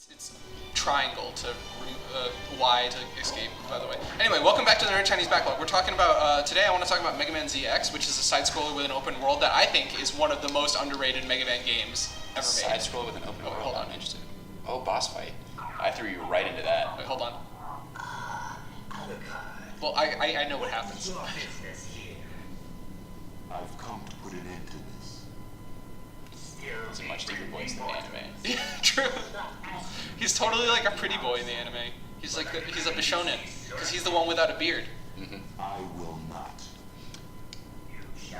It's triangle to Y to escape, by the way. Anyway, welcome back to the NerdyChineseBacklog. We're talking about, today I want to talk about Mega Man ZX, which is a side-scroller with an open world that I think is one of the most underrated Mega Man games ever made. Side-scroller with an open world? Hold on. I'm interested. Oh, boss fight. I threw you right into that. Wait, hold on. Well, I know what happens. I've come to put an end to this. It's a much deeper voice than the anime. Yeah, true. He's totally like a pretty boy in the anime. He's like he's a Bishonen, because he's the one without a beard. Mm-hmm. I will not.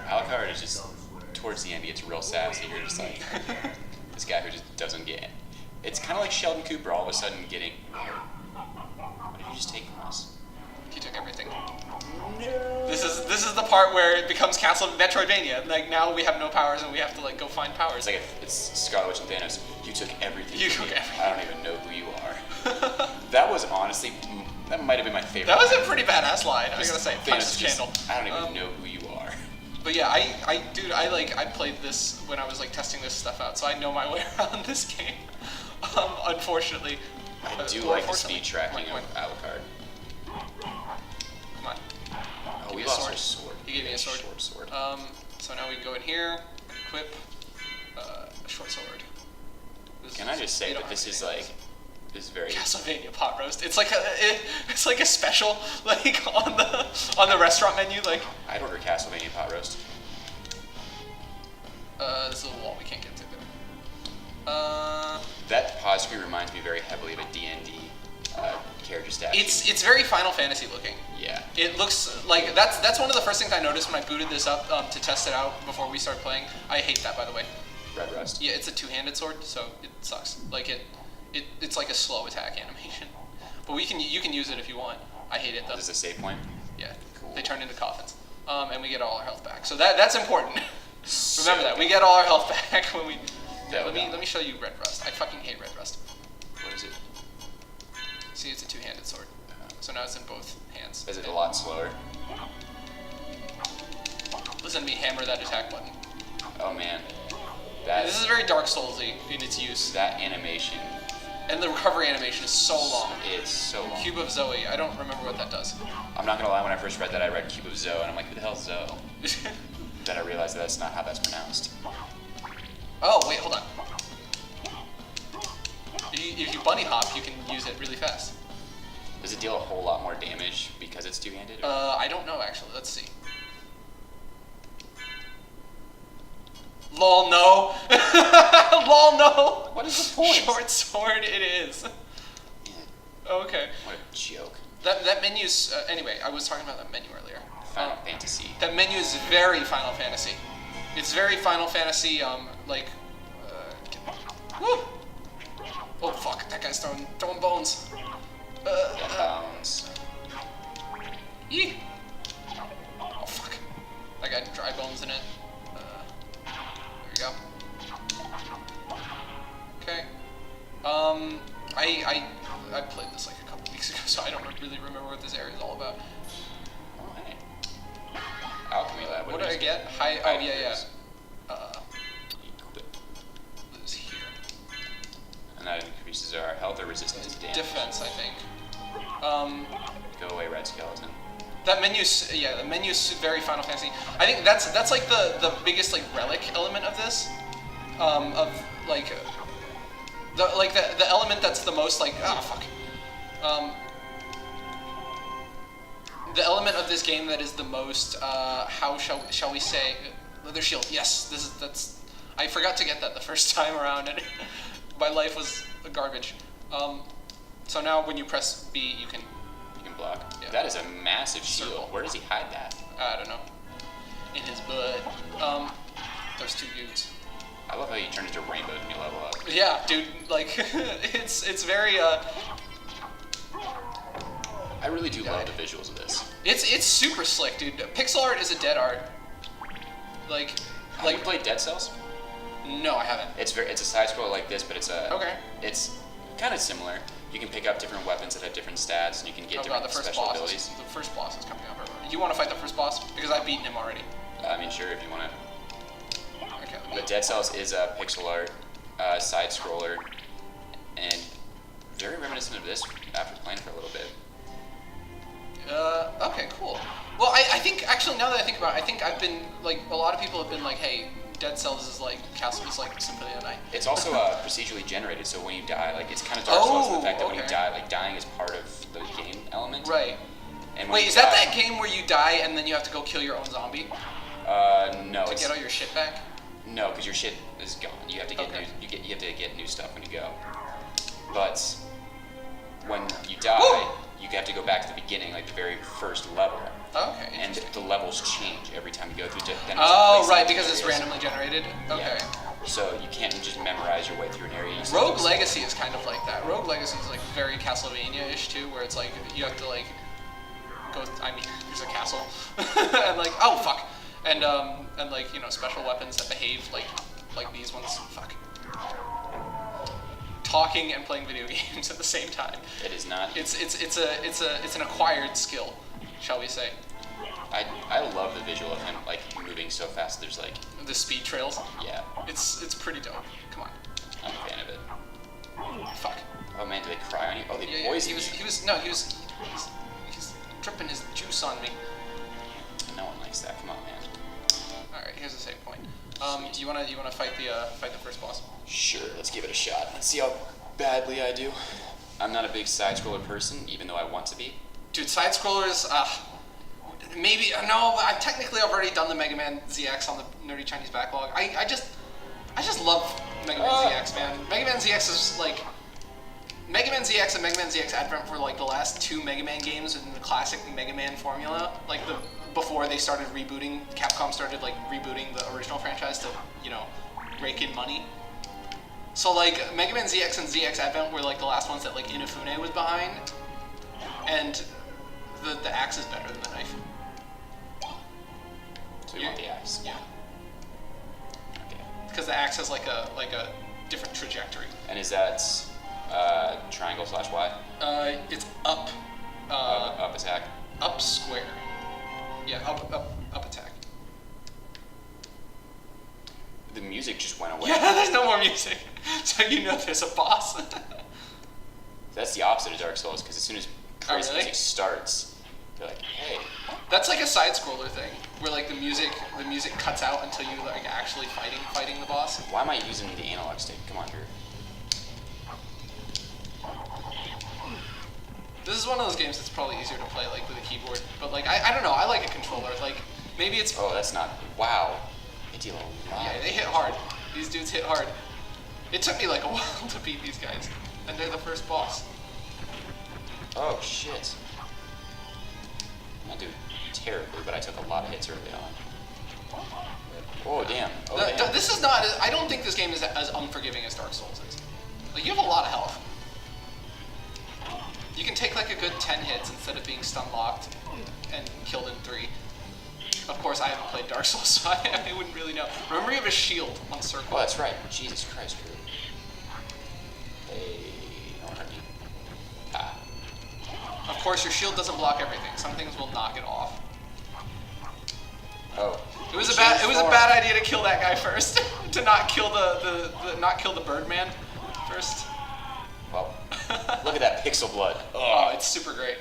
Alucard is just, towards the end, he gets real sassy. You're just like, this guy who just doesn't get it. It's kind of like Sheldon Cooper all of a sudden getting, what did you just take from us? He took everything. No. This is the part where it becomes Castle Metroidvania. Like now we have no powers and we have to like go find powers. It's like it's Scarlet Witch and Thanos. You took everything. You from took me. everything. I don't even know who you are. That was honestly, that might have been my favorite. That was a pretty badass line. I gotta say, Thanos punch is the just, candle. I don't even know who you are. But yeah, I played this when I was like testing this stuff out, so I know my way around this game. Unfortunately. I do like the speed tracking of Alucard. Come on. Oh, we me a lost sword. our sword. He gave me a sword. Short sword. So now we can go in here, equip a short sword. Can I just say that this is like, this is very Castlevania pot roast. It's like it's like a special like on the restaurant menu. Like I'd order Castlevania pot roast. this is a wall we can't get to. There. That pause screen reminds me very heavily of a D&D character statue. It's very Final Fantasy looking. Yeah. It looks like that's one of the first things I noticed when I booted this up to test it out before we started playing. I hate that, by the way. Red Rust. Yeah, it's a two-handed sword, so it sucks. Like it's like a slow attack animation. But you can use it if you want. I hate it though. Is this a save point? Yeah. Cool. They turn into coffins, and we get all our health back. So that's important. So Remember that we get all our health back when we. Yeah, let me show you Red Rust. I fucking hate Red Rust. What is it? See, it's a two-handed sword. So now it's in both hands. Is it a lot slower? Listen to me hammer that attack button. Oh man. This is very Dark Soulsy in its use. That animation. And the recovery animation is so long. It's so long. Cube of Zoe. I don't remember what that does. I'm not gonna lie, when I first read that, I read Cube of Zoe, and I'm like, who the hell's Zoe? Then I realized that that's not how that's pronounced. Oh, wait, hold on. If you bunny hop, you can use it really fast. Does it deal a whole lot more damage because it's two-handed? I don't know, actually. Let's see. Lol, no. Lol, no. What is the point? Short sword it is. Yeah, Okay. what a joke. That menu's, anyway, I was talking about that menu earlier. Final Fantasy. That menu is very Final Fantasy. It's very Final Fantasy, woo! Oh fuck, that guy's throwing bones. Bounds. Yee! Oh fuck. That got dry bones in it. There you go. Okay. I played this like a couple weeks ago, so I don't really remember what this area is all about. Oh, hey. Alchemy Lab. What did I get? High. Oh yeah. Lose here. And that increases our health or resistance to damage. Defense, I think. Go away, red skeleton. That menu's the menu's very Final Fantasy. I think that's like the biggest like relic element of this, of like the element that's the most like the element of this game that is the most how shall we say leather shield. Yes, that's I forgot to get that the first time around and my life was garbage. So now when you press B you can Block. Yeah. That is a massive shield. Circle. Where does he hide that? I don't know. In his butt. Those two dudes. I love how you turn into rainbow when you level up. Yeah, dude. Like, it's very. I really do love the visuals of this. It's super slick, dude. Pixel art is a dead art. Like. Have you played Dead Cells? No, I haven't. It's a side scroller like this, but it's Okay. It's kind of similar. You can pick up different weapons that have different stats, and you can get different special abilities. The first boss is coming up. You want to fight the first boss? Because I've beaten him already. I mean, sure, if you want to. Okay. But Dead Cells is a pixel art side scroller, and reminiscent of this after playing for a little bit. Okay, cool. Well, I think actually now that I think about it, I think I've been like a lot of people have been like, hey, Dead Cells is like Castle is like Symphony of the Night. It's also procedurally generated, so when you die, like it's kind of Dark Souls in the fact that when you okay. die, like dying is part of the game element. Right. And when Wait, you is die, that that game where you die and then you have to go kill your own zombie No. to It's, get all your shit back? no, because your shit is gone. You have to get Okay. new. You have to get new stuff when you go. But when you die, Woo! you have to go back to the beginning, like the very first level. Okay. And the levels change every time you go through. Then Oh, it's right, placing because it's areas. randomly generated. Okay. Yeah. So you can't just memorize your way through an area. You Rogue just- Legacy is kind of like that. Rogue Legacy is like very Castlevania-ish too, where it's like you have to like go. I mean, there's a castle, and like oh fuck, and like you know special weapons that behave like these ones. Fuck. Talking and playing video games at the same time. It is not. It's an acquired skill, shall we say? I love the visual of him like moving so fast. There's like The speed trails. yeah, It's pretty dope. Come on. I'm a fan of it. Fuck. Oh man, do they cry on you? Oh, they Yeah, poison he's dripping his juice on me. you. No one likes that. Come on, man. All right, here's the save point. Do you wanna fight the first boss? Sure, let's give it a shot. Let's see how badly I do. I'm not a big side scroller person, even though I want to be. Dude, side scrollers. Maybe no. I've already done the Mega Man ZX on the Nerdy Chinese Backlog. I just love Mega Man ZX, man. Mega Man ZX is like. Mega Man ZX and Mega Man ZX Advent were like the last two Mega Man games in the classic Mega Man formula. Like before they started rebooting, Capcom started like rebooting the original franchise to, you know, rake in money. So like Mega Man ZX and ZX Advent were like the last ones that like Inafune was behind, and the axe is better than the knife. So we want the axe. Yeah, Okay. because the axe has like a different trajectory. And is that triangle / Y? It's up, Up attack. up square. Yeah, up attack. The music just went away. Yeah, there's no more music, so you know there's a boss. That's the opposite of Dark Souls, because as soon as crazy really? music starts, they're like, hey. That's like a side scroller thing, where like the music cuts out until you like actually fighting the boss. Why am I using the analog stick? Come on, Drew. This is one of those games that's probably easier to play like with a keyboard, but like I don't know, I like a controller. Like maybe it's Oh, that's not. Wow. They deal a lot. yeah, they hit hard. These dudes hit hard. It took me like a while to beat these guys, and they're the first boss. Oh, shit. I do terribly, but I took a lot of hits early on. Oh, damn. Oh, damn. This is not. I don't think this game is as unforgiving as Dark Souls is. Like you have a lot of health. You can take like a good 10 hits instead of being stun locked and killed in 3. Of course, I haven't played Dark Souls, so I wouldn't really know. Remember, you have a shield on circle. Oh, that's right. Jesus Christ, Drew. Hey, don't hurt me. Ah. Of course, your shield doesn't block everything. Some things will knock it off. Oh. It was a bad idea to kill that guy first. To not kill the Birdman first. Well, look at that pixel blood. Oh, it's super great.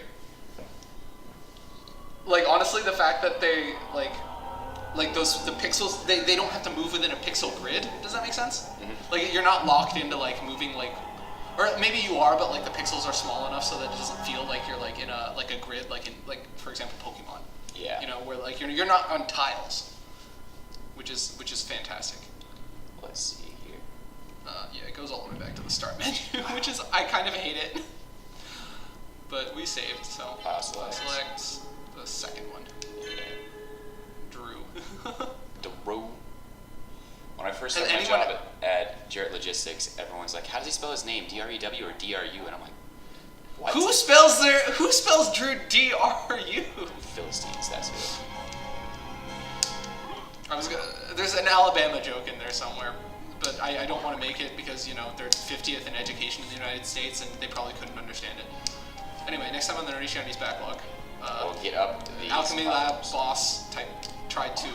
Like honestly, the fact that they like the pixels, they don't have to move within a pixel grid. Does that make sense? Mm-hmm. Like you're not locked into like moving like, or maybe you are, but like the pixels are small enough so that it doesn't feel like you're like in a grid, like in like for example Pokemon. Yeah. You know, where like you're not on tiles, which is fantastic. Let's see here. Yeah, it goes all the way back to the start menu, which is I kind of hate it. But we saved, so select the second one. Drew. Drew. When I first Has started my anyone- job at Jarrett Logistics, everyone's like, how does he spell his name? D-R-E-W or D-R-U? And I'm like, what? Who spells Drew D-R-U? Philistines, that's it. There's an Alabama joke in there somewhere, but I don't want to make it because, you know, they're 50th in education in the United States and they probably couldn't understand it. Anyway, next time on the Nerdy Chinese Backlog, We'll get up to the Alchemy Lab boss type tried to